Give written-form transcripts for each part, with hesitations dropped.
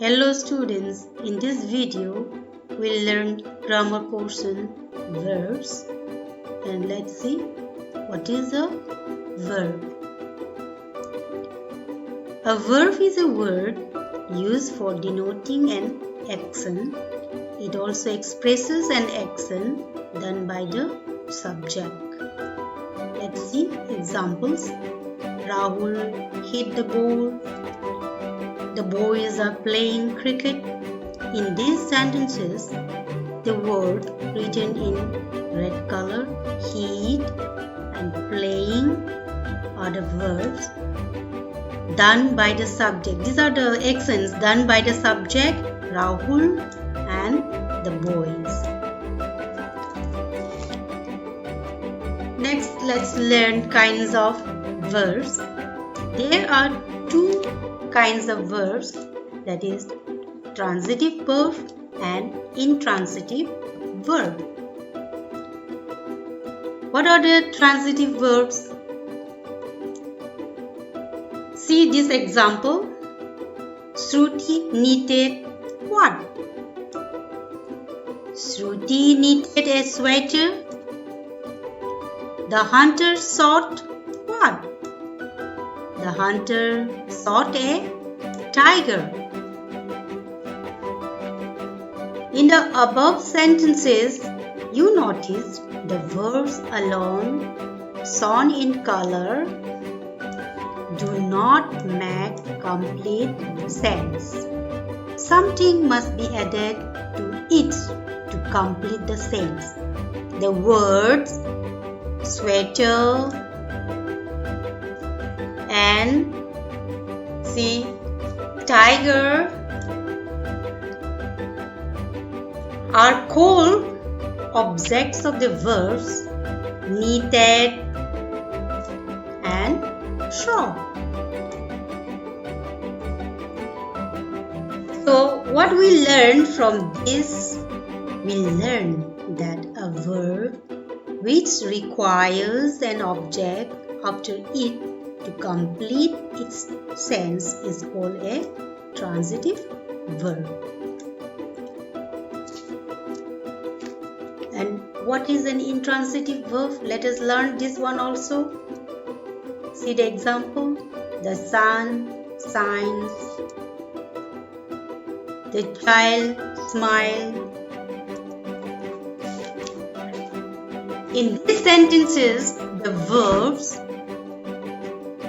Hello students, in this video we'll learn grammar portion verbs and let's see what is a verb. A verb is a word used for denoting an action. It also expresses an action done by the subject. Let's see examples. Rahul hit the ball. The boys are playing cricket. In these sentences, the word written in red color, hit and playing are the verbs done by the subject. These are the actions done by the subject, Rahul and the boys. Next, let's learn kinds of verbs. There are two kinds of verbs, that is transitive verb and intransitive verb. What are the transitive verbs? See this example. Shruti knitted what? Shruti knitted a sweater. The hunter shot what? The hunter shot a tiger. In the above sentences, you notice the verbs alone, shown in color, do not make complete sense. Something must be added to it to complete the sense. The words sweater and see tiger are called objects of the verbs knitted and shot. So what we learn from this, we learn that a verb which requires an object after it to complete its sense is called a transitive verb. And what is an intransitive verb? Let us learn this one also. See the example. The sun shines. The child smiles. In these sentences, the verbs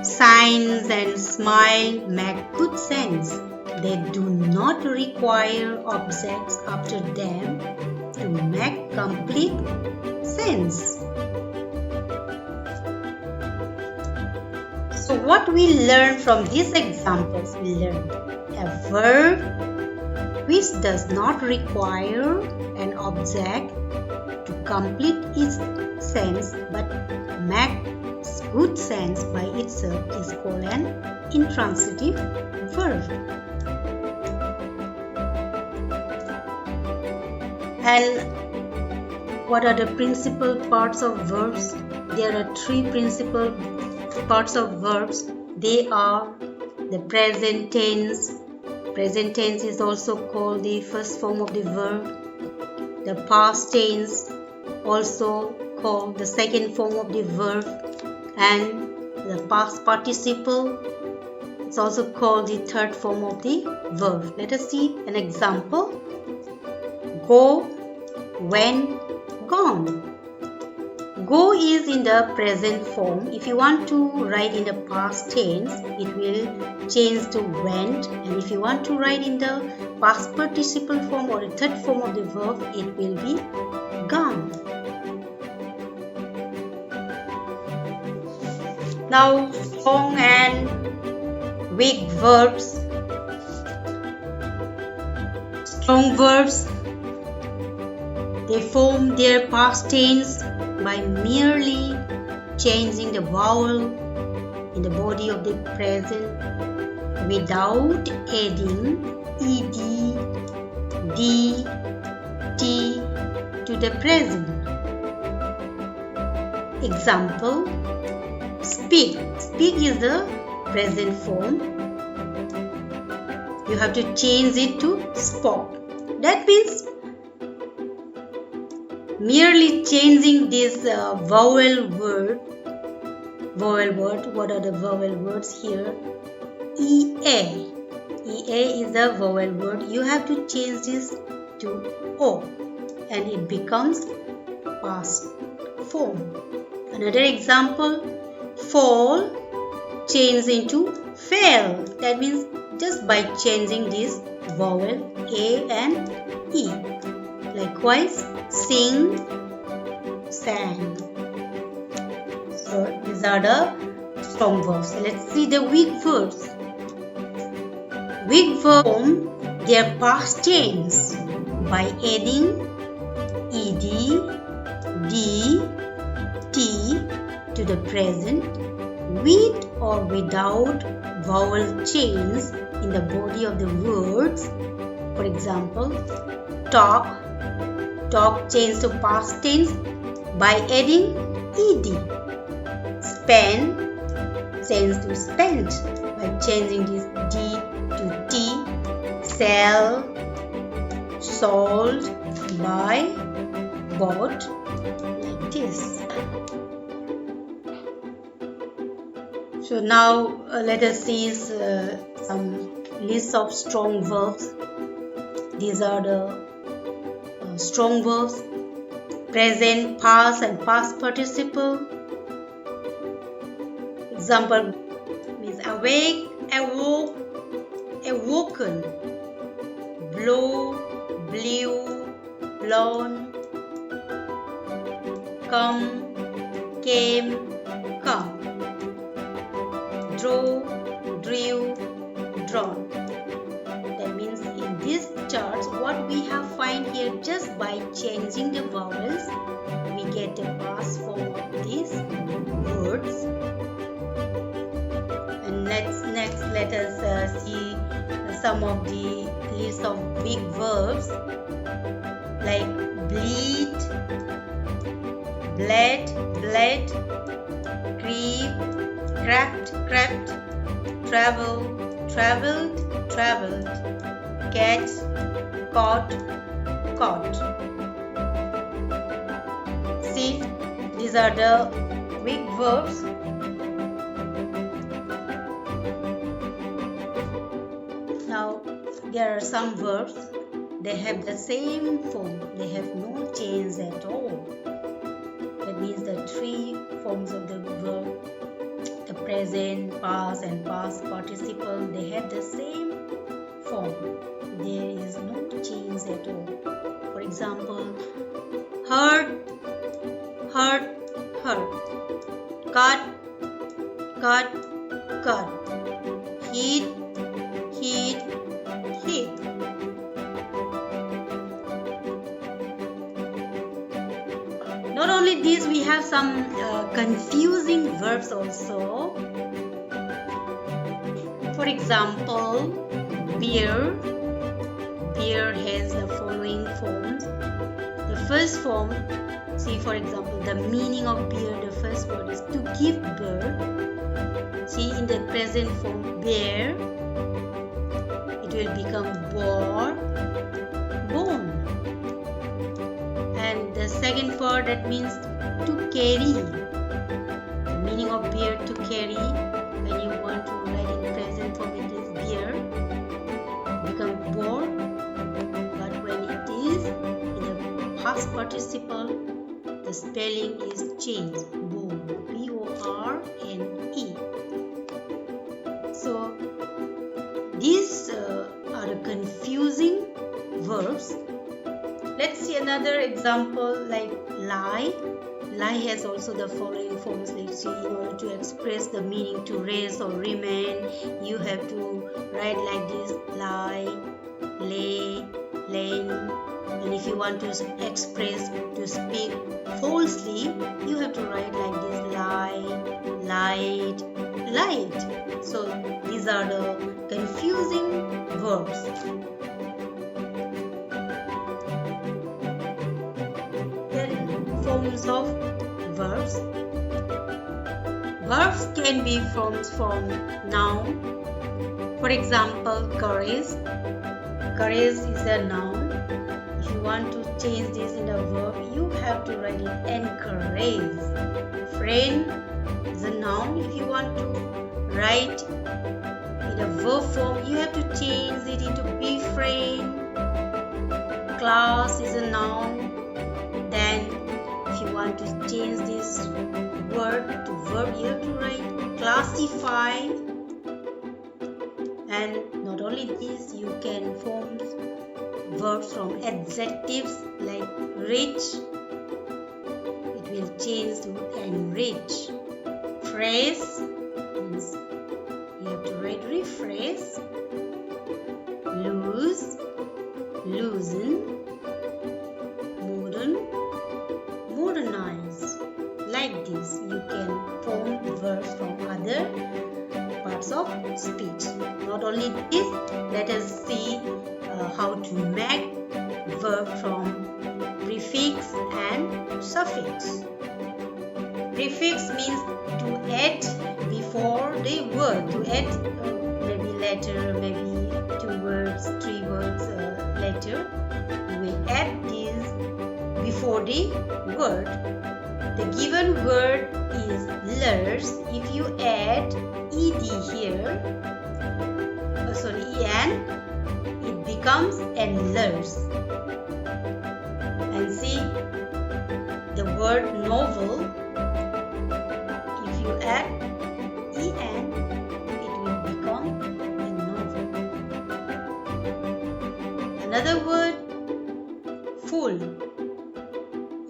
shines and smile make good sense. They do not require objects after them to make complete sense. So what we learn from these examples, we learn a verb which does not require an object to complete its sense but makes good sense by itself is called an intransitive verb. And what are the principal parts of verbs? There are three principal parts of verbs. They are the present tense. Present tense is also called the first form of the verb. The past tense, also called the second form of the verb, and the past participle, it's also called the third form of the verb. Let us see an example. Go, went, gone. Go is in the present form. If you want to write in the past tense, it will change to went, and if you want to write in the past participle form or the third form of the verb, it will be gone. Now, strong and weak verbs. Strong verbs, they form their past tense by merely changing the vowel in the body of the present without adding ed, d, t to the present. Example, speak. Speak is the present form. you have to change it to spoke. That means merely changing this vowel word. What are the vowel words here? EA. EA is a vowel word. You have to change this to O and it becomes past form. Another example, fall change into fell. That means just by changing this vowel A and E. Likewise, sing, sang. So these are the strong verbs. Let's see the weak verbs. Weak verbs form their past tense by adding ed, d, t to the present with or without vowel chains in the body of the words. For example, talk change to past tense by adding ed. Spend change to spent by changing this d to t. Sell, sold by bought, like this. So now let us see some list of strong verbs. These are the strong verbs: present, past and past participle. Example means awake, awoke, awoken, blow, blew, blown, come, came, come, draw, drew, drawn. That means in this chart, what we have find here, just by changing the vowels, we get the past form of these words. And next let us see some of the list of big verbs like bleed, bled, bled, creep, crept, crept, travel, travelled, travelled, catch, caught, caught. See, these are the weak verbs. Now, there are some verbs, they have the same form, they have no change at all. That means the three forms of the verb, the present, past and past participle, they have the same form. There is no change at all. For example, hurt, hurt, hurt, cut, cut, cut, heat, heat, heat. Not only this, we have some confusing verbs also. For example, beer. Beer has the following forms. The first form, see for example, the meaning of beer, the first word is to give birth. See in the present form, bear, it will become bore, born. And the second part, that means to carry. The meaning of beer, to carry. When you want to write in present form, it is beer, become bore. But when it is in the past participle, the spelling is changed. Born, B-O-R-N-E. So these are the confusing verbs. Let's see another example like lie. Lie has also the following forms. Let's see, in order to express the meaning to rest or remain, you have to write like this: lie, lay, lain. And if you want to express, to speak falsely, you have to write like this: lie, lied, lied. So these are the confusing verbs. Forms of verbs. Verbs can be forms from noun, For example, courage. Courage is a noun. If you want to change this in a verb, you have to write it encourage. Friend is a noun. If you want to write in a verb form, you have to change it into befriend. Class is a noun. Then if you want to change this word to verb, you have to write classify. And not only this, you can form verbs from adjectives like rich. It will change to enrich. Phrase means you have to write rephrase. Loose, loosen. Modern, modernize. Like this, you can form verbs from other parts of speech. Not only this, let us see how to make verb from prefix and suffix. Prefix means to add before the word, to add maybe letter, maybe 2 words, 3 words letter. You will add this before the word. The given word is lers. If you add ed here, en, it becomes enlers. And see the word novel. If you add en, it will become a novel. Another word, full.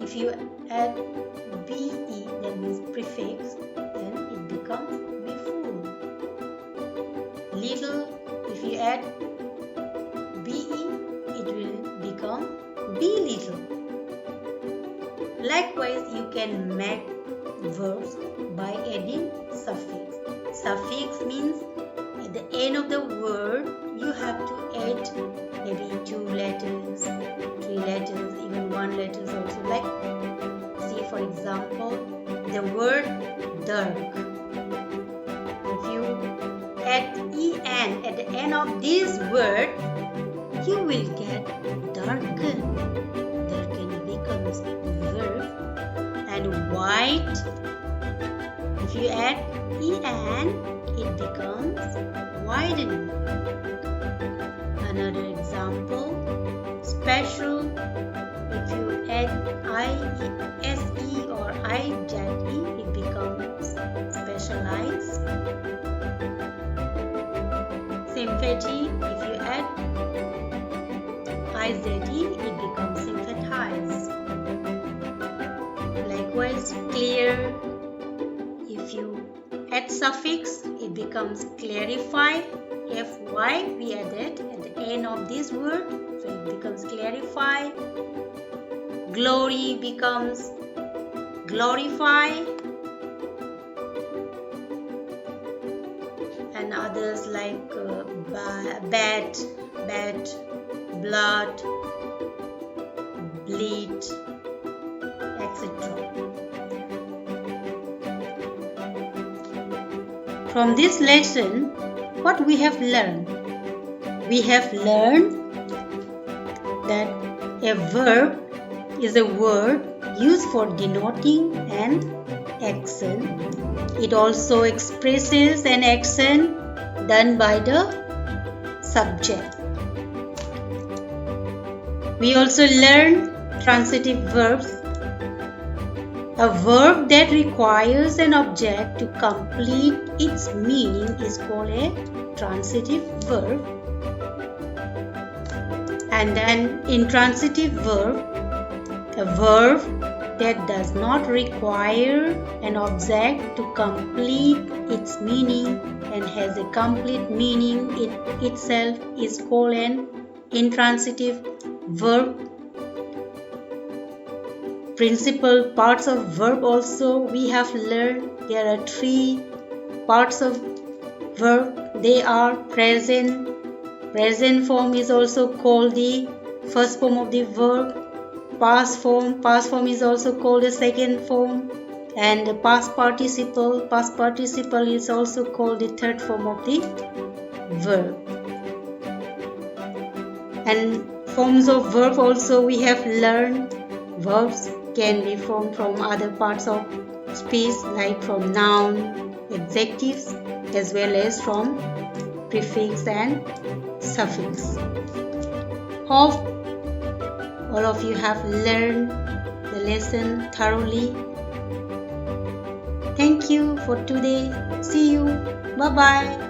If you add be, that means prefix, then it becomes be full. Little, if you add be, it will become be little. Likewise, you can make verbs by adding suffix. Suffix means at the end of the word, you have to add maybe 2 letters, 3 letters, even 1 letter also. Like, see for example, the word dark. If you add en at the end of this word, you will get darken. Darken becomes verb. And white, if you add en, it becomes widen. Another example, special. If you add ise or ije, it becomes specialized. Sympathy, if you add ize, it becomes sympathize. Likewise, clear. If you add suffix, it becomes clarify. Fy we added at the end of this word, so it becomes clarify. Glory becomes glorify. And others like bad, blood, bleed, etc. From this lesson, what we have learned? We have learned that a verb is a word used for denoting an action. It also expresses an action done by the subject. We also learned transitive verbs. A verb that requires an object to complete its meaning is called a transitive verb. And an intransitive verb, a verb that does not require an object to complete its meaning and has a complete meaning in itself, is called an intransitive verb. Principal parts of verb also we have learned. There are 3 parts of verb. They are present. Present form is also called the first form of the verb. Past form. Past form is also called the second form. And the past participle. Past participle is also called the third form of the verb. And forms of verb also we have learned. Verbs can be formed from other parts of speech, like from noun, adjectives, as well as from prefix and suffix. Hope all of you have learned the lesson thoroughly. Thank you for today. See you. Bye-bye.